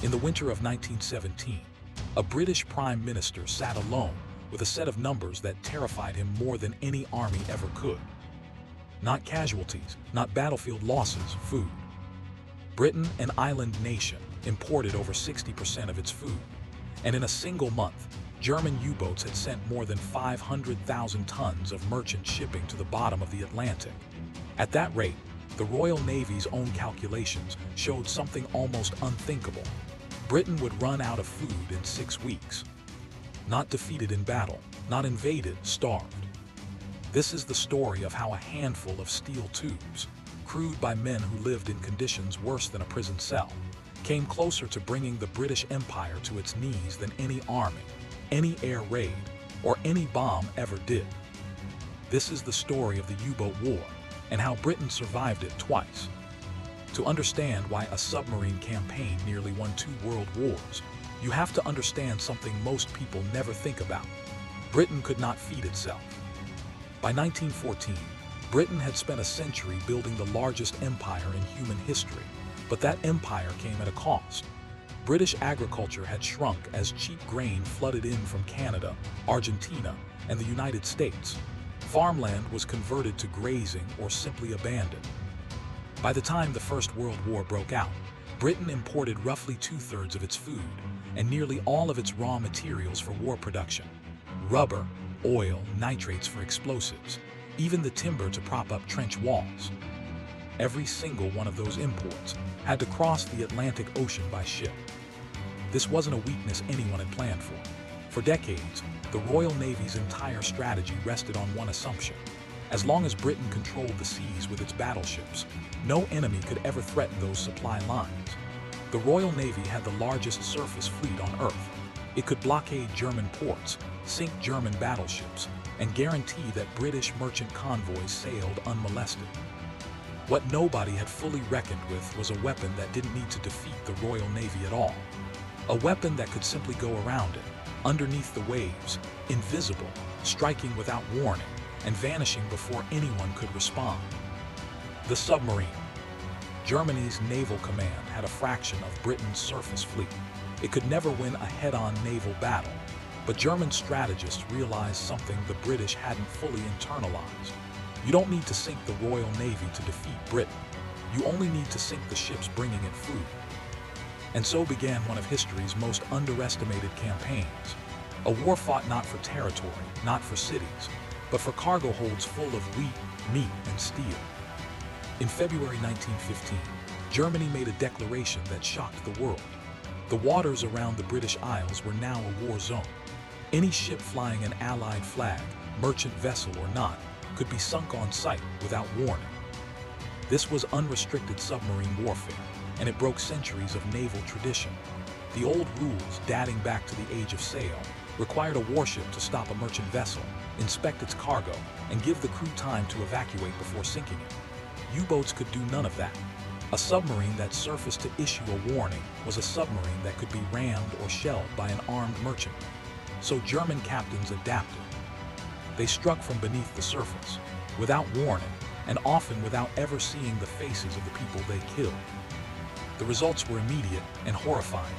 In the winter of 1917, a British Prime Minister sat alone with a set of numbers that terrified him more than any army ever could. Not casualties, not battlefield losses, food. Britain, an island nation, imported over 60% of its food, and in a single month, German U-boats had sent more than 500,000 tons of merchant shipping to the bottom of the Atlantic. At that rate, the Royal Navy's own calculations showed something almost unthinkable. Britain would run out of food in 6 weeks. Not defeated in battle, not invaded, starved. This is the story of how a handful of steel tubes, crewed by men who lived in conditions worse than a prison cell, came closer to bringing the British Empire to its knees than any army, any air raid, or any bomb ever did. This is the story of the U-boat war and how Britain survived it twice. To understand why a submarine campaign nearly won 2 world wars, you have to understand something most people never think about. Britain could not feed itself. By 1914, Britain had spent a century building the largest empire in human history, but that empire came at a cost. British agriculture had shrunk as cheap grain flooded in from Canada, Argentina, and the United States. Farmland was converted to grazing or simply abandoned. By the time the First World War broke out, Britain imported roughly 2/3 of its food and nearly all of its raw materials for war production: rubber, oil, nitrates for explosives, even the timber to prop up trench walls. Every single one of those imports had to cross the Atlantic Ocean by ship. This wasn't a weakness anyone had planned for. For decades, the Royal Navy's entire strategy rested on one assumption: as long as Britain controlled the seas with its battleships, no enemy could ever threaten those supply lines. The Royal Navy had the largest surface fleet on Earth. It could blockade German ports, sink German battleships, and guarantee that British merchant convoys sailed unmolested. What nobody had fully reckoned with was a weapon that didn't need to defeat the Royal Navy at all. A weapon that could simply go around it, underneath the waves, invisible, striking without warning, and vanishing before anyone could respond. The submarine. Germany's naval command had a fraction of Britain's surface fleet. It could never win a head-on naval battle, but German strategists realized something the British hadn't fully internalized. You don't need to sink the Royal Navy to defeat Britain. You only need to sink the ships bringing it food. And so began one of history's most underestimated campaigns. A war fought not for territory, not for cities, but for cargo holds full of wheat, meat, and steel. In February 1915, Germany made a declaration that shocked the world. The waters around the British Isles were now a war zone. Any ship flying an Allied flag, merchant vessel or not, could be sunk on sight without warning. This was unrestricted submarine warfare, and it broke centuries of naval tradition. The old rules, dating back to the age of sail, required a warship to stop a merchant vessel, inspect its cargo, and give the crew time to evacuate before sinking it. U-boats could do none of that. A submarine that surfaced to issue a warning was a submarine that could be rammed or shelled by an armed merchantman. So German captains adapted. They struck from beneath the surface, without warning, and often without ever seeing the faces of the people they killed. The results were immediate and horrifying.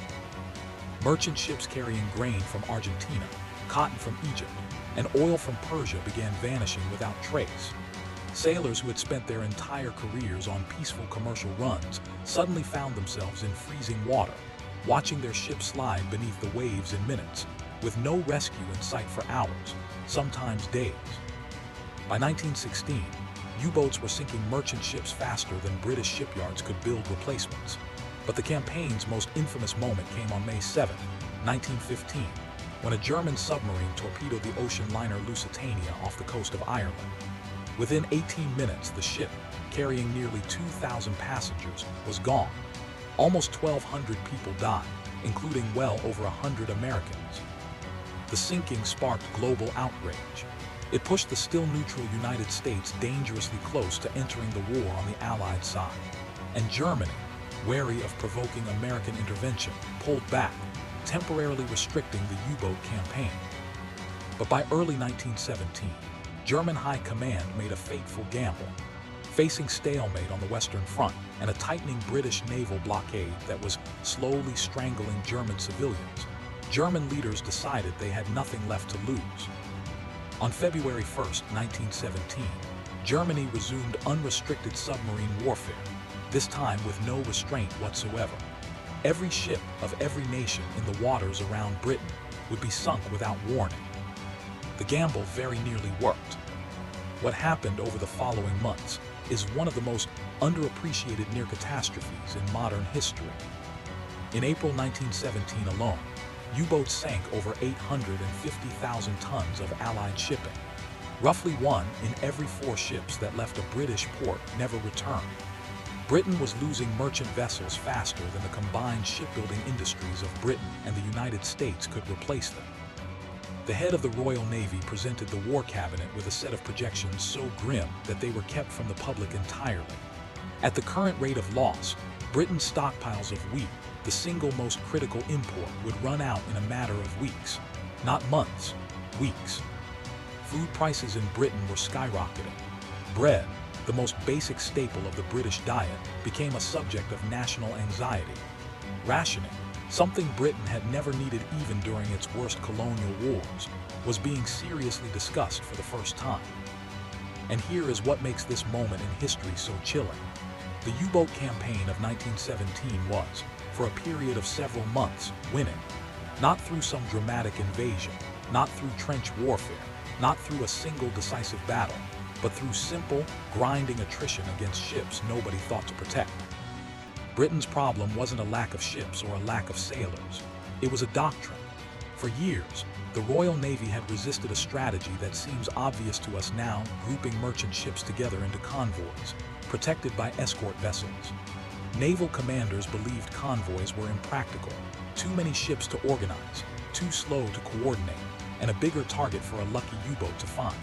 Merchant ships carrying grain from Argentina, cotton from Egypt, and oil from Persia began vanishing without trace. Sailors who had spent their entire careers on peaceful commercial runs suddenly found themselves in freezing water, watching their ships slide beneath the waves in minutes, with no rescue in sight for hours, sometimes days. By 1916, U-boats were sinking merchant ships faster than British shipyards could build replacements. But the campaign's most infamous moment came on May 7, 1915, when a German submarine torpedoed the ocean liner Lusitania off the coast of Ireland. Within 18 minutes, the ship, carrying nearly 2,000 passengers, was gone. Almost 1,200 people died, including well over 100 Americans. The sinking sparked global outrage. It pushed the still neutral United States dangerously close to entering the war on the Allied side. And Germany, wary of provoking American intervention, pulled back, temporarily restricting the U-boat campaign. But by early 1917, German high command made a fateful gamble. Facing stalemate on the Western Front, and a tightening British naval blockade that was slowly strangling German civilians, German leaders decided they had nothing left to lose. On February 1, 1917, Germany resumed unrestricted submarine warfare, this time with no restraint whatsoever. Every ship of every nation in the waters around Britain would be sunk without warning. The gamble very nearly worked. What happened over the following months is one of the most underappreciated near catastrophes in modern history. In April 1917 alone, U-boats sank over 850,000 tons of Allied shipping. Roughly 1 in every 4 ships that left a British port never returned. Britain was losing merchant vessels faster than the combined shipbuilding industries of Britain and the United States could replace them. The head of the Royal Navy presented the War Cabinet with a set of projections so grim that they were kept from the public entirely. At the current rate of loss, Britain's stockpiles of wheat, the single most critical import, would run out in a matter of weeks. Not months, weeks. Food prices in Britain were skyrocketing. Bread, the most basic staple of the British diet, became a subject of national anxiety. Rationing, something Britain had never needed even during its worst colonial wars, was being seriously discussed for the first time. And here is what makes this moment in history so chilling. The U-boat campaign of 1917 was, for a period of several months, winning. Not through some dramatic invasion, not through trench warfare, not through a single decisive battle, but through simple, grinding attrition against ships nobody thought to protect. Britain's problem wasn't a lack of ships or a lack of sailors. It was a doctrine. For years, the Royal Navy had resisted a strategy that seems obvious to us now, grouping merchant ships together into convoys, protected by escort vessels. Naval commanders believed convoys were impractical, too many ships to organize, too slow to coordinate, and a bigger target for a lucky U-boat to find.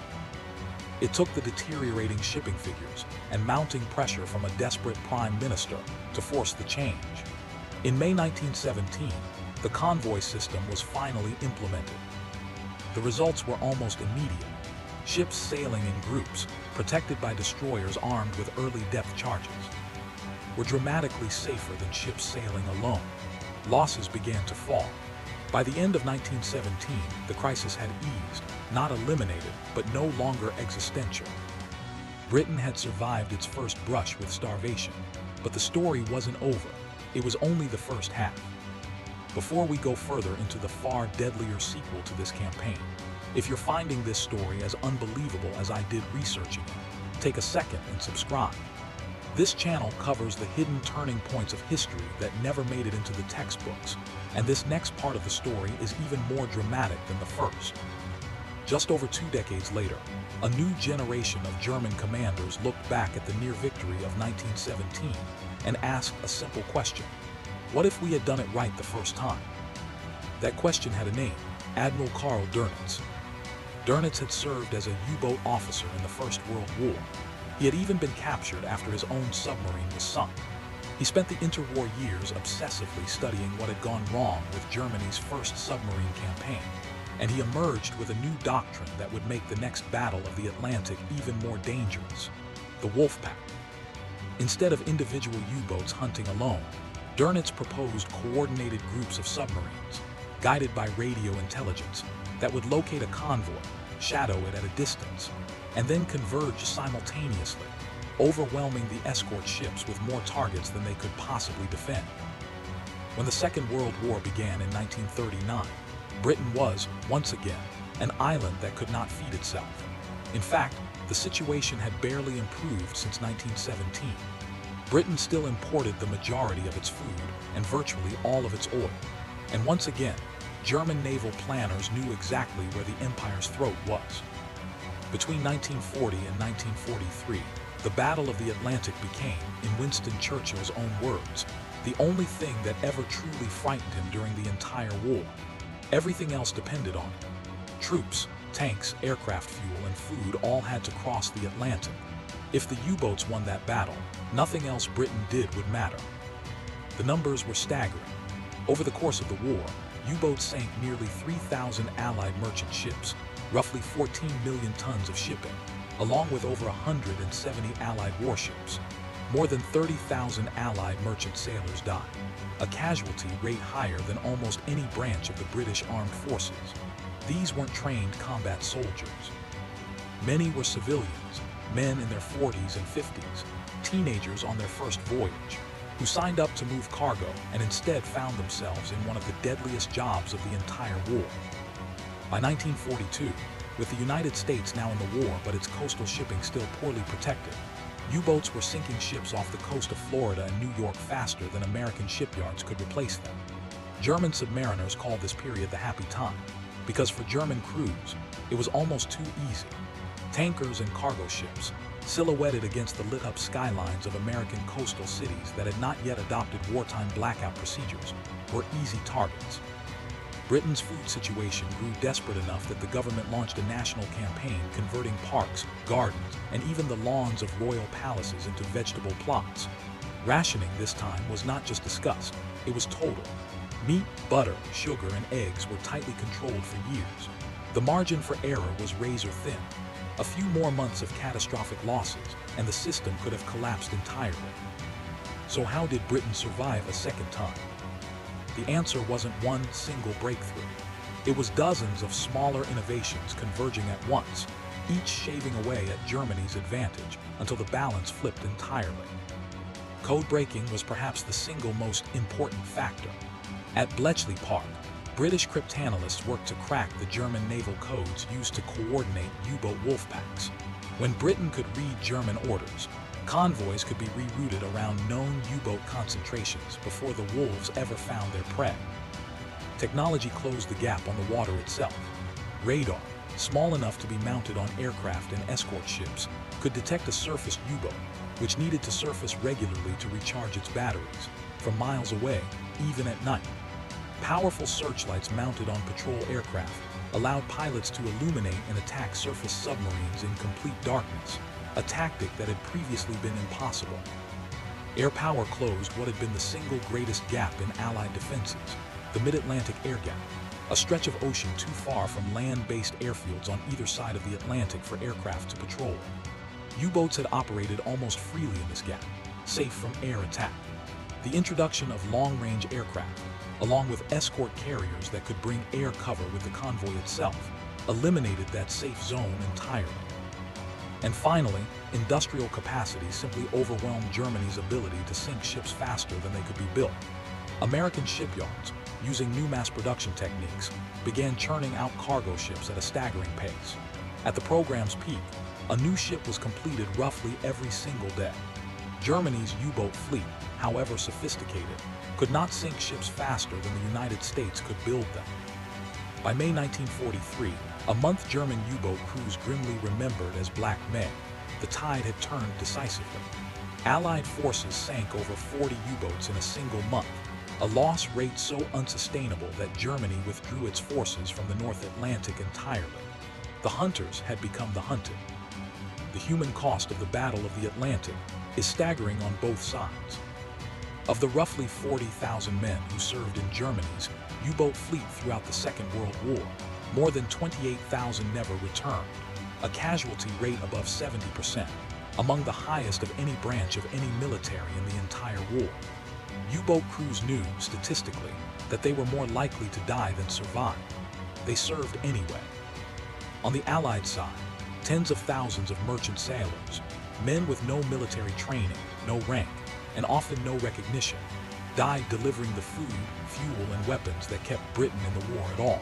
It took the deteriorating shipping figures and mounting pressure from a desperate prime minister to force the change. In May 1917, the convoy system was finally implemented. The results were almost immediate. Ships sailing in groups, protected by destroyers armed with early depth charges, were dramatically safer than ships sailing alone. Losses began to fall. By the end of 1917, the crisis had eased, not eliminated, but no longer existential. Britain had survived its first brush with starvation, but the story wasn't over. It was only the first half. Before we go further into the far deadlier sequel to this campaign, if you're finding this story as unbelievable as I did researching it, take a second and subscribe. This channel covers the hidden turning points of history that never made it into the textbooks, and this next part of the story is even more dramatic than the first. Just over 2 decades later, a new generation of German commanders looked back at the near victory of 1917 and asked a simple question: what if we had done it right the first time? That question had a name: Admiral Karl Dönitz. Dönitz had served as a U-boat officer in the First World War. He had even been captured after his own submarine was sunk. He spent the interwar years obsessively studying what had gone wrong with Germany's first submarine campaign, and he emerged with a new doctrine that would make the next battle of the Atlantic even more dangerous: the Wolf Pack. Instead of individual U-boats hunting alone, Dönitz proposed coordinated groups of submarines, guided by radio intelligence, that would locate a convoy, shadow it at a distance, and then converge simultaneously, overwhelming the escort ships with more targets than they could possibly defend. When the Second World War began in 1939, Britain was, once again, an island that could not feed itself. In fact, the situation had barely improved since 1917. Britain still imported the majority of its food and virtually all of its oil. And once again, German naval planners knew exactly where the empire's throat was. Between 1940 and 1943, the Battle of the Atlantic became, in Winston Churchill's own words, the only thing that ever truly frightened him during the entire war. Everything else depended on it. Troops, tanks, aircraft fuel, and food all had to cross the Atlantic. If the U-boats won that battle, nothing else Britain did would matter. The numbers were staggering. Over the course of the war, U-boats sank nearly 3,000 Allied merchant ships, roughly 14 million tons of shipping, along with over 170 Allied warships. more than 30,000 Allied merchant sailors died, a casualty rate higher than almost any branch of the British armed forces. These weren't trained combat soldiers. Many were civilians, men in their 40s and 50s, teenagers on their first voyage, who signed up to move cargo and instead found themselves in one of the deadliest jobs of the entire war. By 1942, with the United States now in the war but its coastal shipping still poorly protected, U-boats were sinking ships off the coast of Florida and New York faster than American shipyards could replace them. German submariners called this period the happy time, because for German crews, it was almost too easy. Tankers and cargo ships, silhouetted against the lit-up skylines of American coastal cities that had not yet adopted wartime blackout procedures, were easy targets. Britain's food situation grew desperate enough that the government launched a national campaign converting parks, gardens, and even the lawns of royal palaces into vegetable plots. Rationing this time was not just discussed, it was total. Meat, butter, sugar, and eggs were tightly controlled for years. The margin for error was razor thin. A few more months of catastrophic losses, and the system could have collapsed entirely. So how did Britain survive a second time? The answer wasn't one single breakthrough. It was dozens of smaller innovations converging at once, each shaving away at Germany's advantage until the balance flipped entirely. Code breaking was perhaps the single most important factor. At Bletchley Park, British cryptanalysts worked to crack the German naval codes used to coordinate U-boat wolf packs. When Britain could read German orders, convoys could be rerouted around known U-boat concentrations before the wolves ever found their prey. Technology closed the gap on the water itself. Radar, small enough to be mounted on aircraft and escort ships, could detect a surfaced U-boat, which needed to surface regularly to recharge its batteries, from miles away, even at night. Powerful searchlights mounted on patrol aircraft allowed pilots to illuminate and attack surface submarines in complete darkness, a tactic that had previously been impossible. Air power closed what had been the single greatest gap in Allied defenses, the Mid-Atlantic Air Gap, a stretch of ocean too far from land-based airfields on either side of the Atlantic for aircraft to patrol. U-boats had operated almost freely in this gap, safe from air attack. The introduction of long-range aircraft, along with escort carriers that could bring air cover with the convoy itself, eliminated that safe zone entirely. And finally, industrial capacity simply overwhelmed Germany's ability to sink ships faster than they could be built. American shipyards, using new mass production techniques, began churning out cargo ships at a staggering pace. At the program's peak, a new ship was completed roughly every single day. Germany's U-boat fleet, however sophisticated, could not sink ships faster than the United States could build them. By May 1943, a month German U-boat crews grimly remembered as Black May, the tide had turned decisively. Allied forces sank over 40 U-boats in a single month, a loss rate so unsustainable that Germany withdrew its forces from the North Atlantic entirely. The hunters had become the hunted. The human cost of the Battle of the Atlantic is staggering on both sides. Of the roughly 40,000 men who served in Germany's U-boat fleet throughout the Second World War, more than 28,000 never returned, a casualty rate above 70%, among the highest of any branch of any military in the entire war. U-boat crews knew, statistically, that they were more likely to die than survive. They served anyway. On the Allied side, tens of thousands of merchant sailors, men with no military training, no rank, and often no recognition, died delivering the food, fuel, and weapons that kept Britain in the war at all.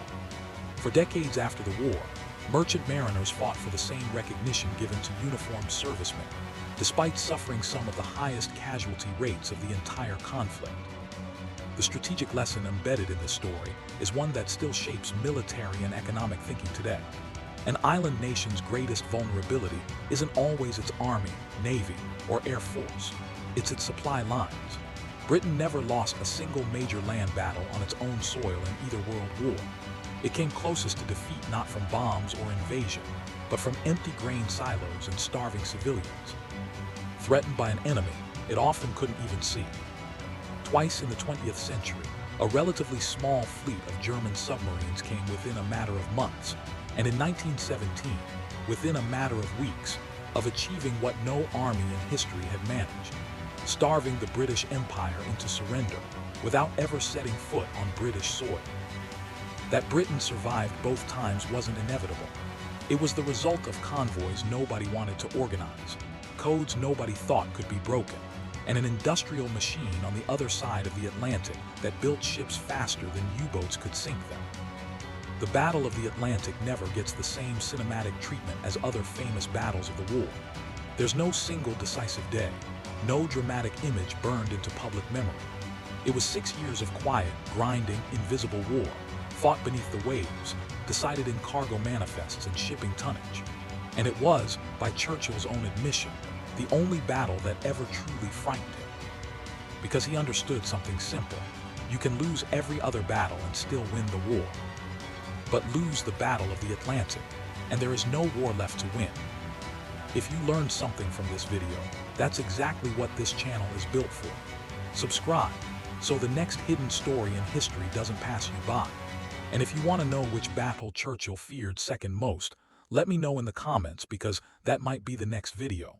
For decades after the war, merchant mariners fought for the same recognition given to uniformed servicemen, despite suffering some of the highest casualty rates of the entire conflict. The strategic lesson embedded in this story is one that still shapes military and economic thinking today. An island nation's greatest vulnerability isn't always its army, navy, or air force. It's its supply lines. Britain never lost a single major land battle on its own soil in either world war. It came closest to defeat not from bombs or invasion, but from empty grain silos and starving civilians. Threatened by an enemy it often couldn't even see. Twice in the 20th century, a relatively small fleet of German submarines came within a matter of months, and in 1917, within a matter of weeks, of achieving what no army in history had managed. starving the British Empire into surrender without ever setting foot on British soil. That Britain survived both times wasn't inevitable. It was the result of convoys nobody wanted to organize, codes nobody thought could be broken, and an industrial machine on the other side of the Atlantic that built ships faster than U-boats could sink them. The Battle of the Atlantic never gets the same cinematic treatment as other famous battles of the war. There's no single decisive day, no dramatic image burned into public memory. It was 6 years of quiet, grinding, invisible war, fought beneath the waves, decided in cargo manifests and shipping tonnage. And it was, by Churchill's own admission, the only battle that ever truly frightened him. Because he understood something simple: you can lose every other battle and still win the war. But lose the Battle of the Atlantic, and there is no war left to win. If you learned something from this video, that's exactly what this channel is built for. Subscribe, so the next hidden story in history doesn't pass you by. And if you want to know which battle Churchill feared second most, let me know in the comments, because that might be the next video.